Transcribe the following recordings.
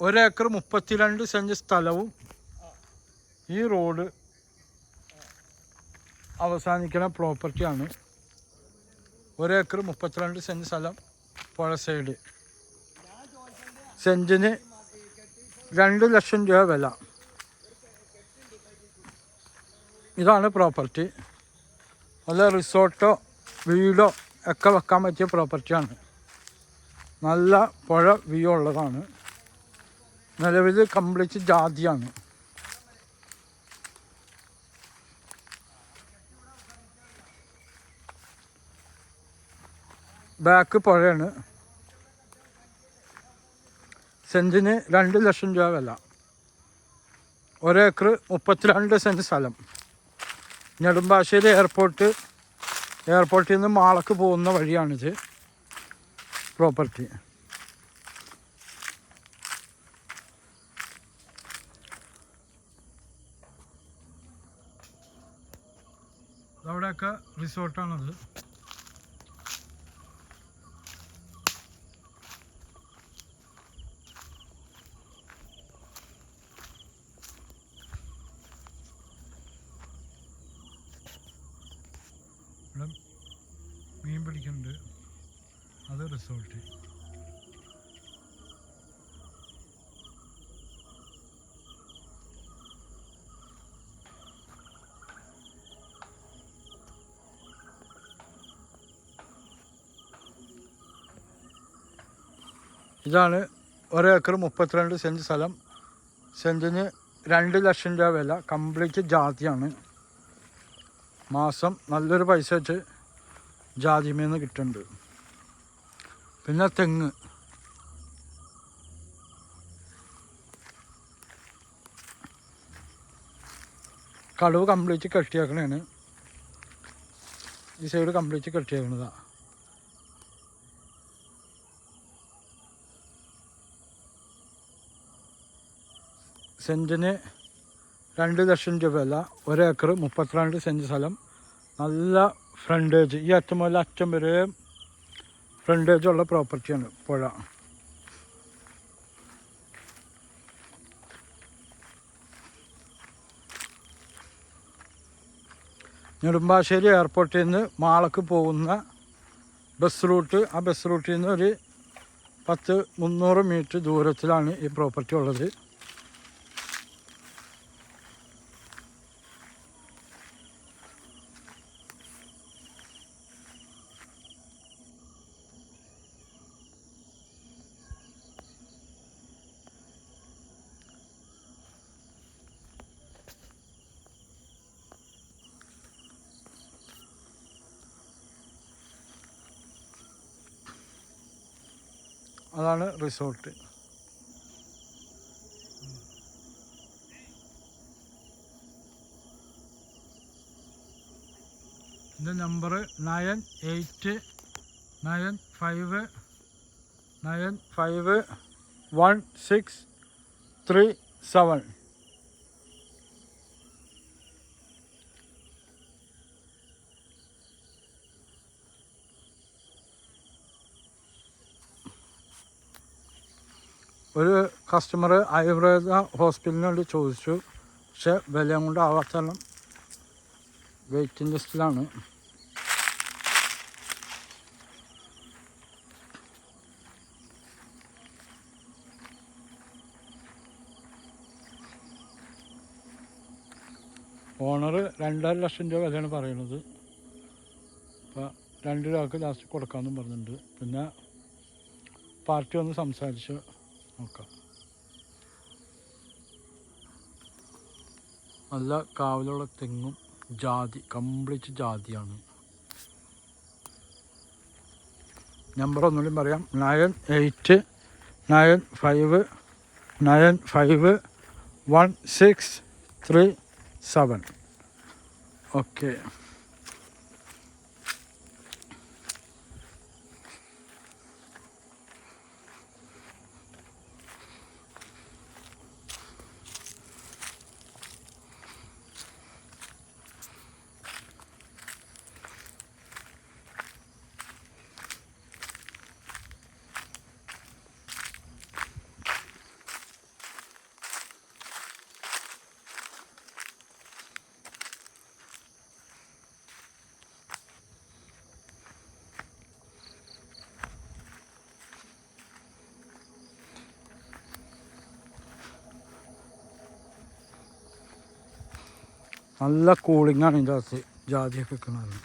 ഒരേക്കർ 32 സെൻറ്റ് സ്ഥലവും ഈ റോഡ് അവസാനിക്കുന്ന പ്രോപ്പർട്ടിയാണ്. ഒരേക്കർ 32 സെൻറ്റ് സ്ഥലം, പുഴ സൈഡ്. സെൻറ്റിന് 2 ലക്ഷം രൂപ വില. ഇതാണ് പ്രോപ്പർട്ടി. നല്ല റിസോർട്ടോ വീടോ ഒക്കെ വെക്കാൻ പറ്റിയ പ്രോപ്പർട്ടിയാണ്. നല്ല പുഴ വ്യൂ ഉള്ളതാണ്. നിലവിൽ കംപ്ലീറ്റ് ജാതിയാണ്. ബാക്ക് പുഴയാണ്. സെൻറ്റിന് 2 ലക്ഷം രൂപ വില. ഒരേക്കർ 32 സെൻറ്റ് സ്ഥലം. നെടുമ്പാശ്ശേരി എയർപോർട്ടിൽ നിന്ന് മാളക്ക് പോകുന്ന വഴിയാണിത് പ്രോപ്പർട്ടി. അവിടെയൊക്കെ റിസോർട്ടാണത്. ഇവിടെ മീൻ പിടിക്കുന്നുണ്ട്. അത് റിസോർട്ട്. ഇതാണ് ഒരേക്കർ 32 സെൻറ്റ് സ്ഥലം. സെൻറ്റിന് 2 ലക്ഷം രൂപ വില. കംപ്ലീറ്റ് ജാതിയാണ്. മാസം നല്ലൊരു പൈസ വെച്ച് ജാതിമേന്ന് കിട്ടുന്നുണ്ട്. പിന്നെ തെങ്ങ്. കടവ് കംപ്ലീറ്റ് കെട്ടിയേക്കണേണ്. ഈ സൈഡ് കംപ്ലീറ്റ് കെട്ടിയേക്കണതാണ്. സെൻറ്റിന് 2 ലക്ഷം രൂപ വില. ഒരേക്കർ 32 സെൻറ്റ് സ്ഥലം. നല്ല ഫ്രണ്ടേജ്. ഈ അറ്റം മുതൽ അറ്റം വരെ ഫ്രണ്ടേജുള്ള പ്രോപ്പർട്ടിയാണ് പുഴ. നെടുമ്പാശ്ശേരി എയർപോർട്ടിൽ നിന്ന് മാളക്ക് പോകുന്ന ബസ് റൂട്ട്. ആ ബസ് റൂട്ടിൽ നിന്ന് ഒരു 10-300 മീറ്റർ ദൂരത്തിലാണ് ഈ പ്രോപ്പർട്ടി ഉള്ളത്. അതാണ് റിസോർട്ട്. എൻ്റെ നമ്പർ 9895951637. ഒരു കസ്റ്റമർ ആയുർവേദ ഹോസ്പിറ്റലിന് വേണ്ടി ചോദിച്ചു. പക്ഷെ വിലയും കൊണ്ട് ആവാത്തണം വെയിറ്റിംഗ് ലിസ്റ്റിലാണ്. ഓണർ 2.5 ലക്ഷം രൂപ വിലയാണ് പറയുന്നത്. അപ്പോൾ 2 രൂപക്ക് ലാസ്റ്റ് കൊടുക്കാമെന്നും പറഞ്ഞിട്ടുണ്ട്. പിന്നെ പാർട്ടി ഒന്ന് സംസാരിച്ച് നോക്കാം. നല്ല കാവലുള്ള തെങ്ങും ജാതി, കംപ്ലീറ്റ് ജാതിയാണ്. നമ്പർ ഒന്നുകൂടി പറയാം. 9895951637. ഓക്കെ. നല്ല കൂളിങ്ങാണ് ഇതിൻ്റെ അകത്ത് ജാതിയൊക്കെ വെക്കണത്.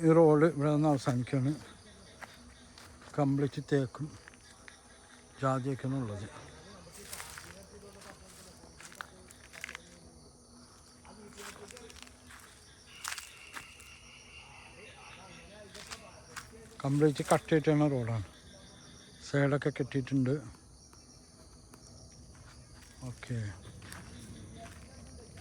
ഈ റോഡ് ഇവിടെ നിന്ന് അവസാനിക്കുകയാണ്. കംപ്ലീറ്റ് തേക്കും ജാതിയൊക്കെയാണ് ഉള്ളത്. കംപ്ലീറ്റ് കട്ടിയിട്ടുള്ള റോഡാണ്. സൈഡൊക്കെ കെട്ടിയിട്ടുണ്ട്. ഓക്കെ.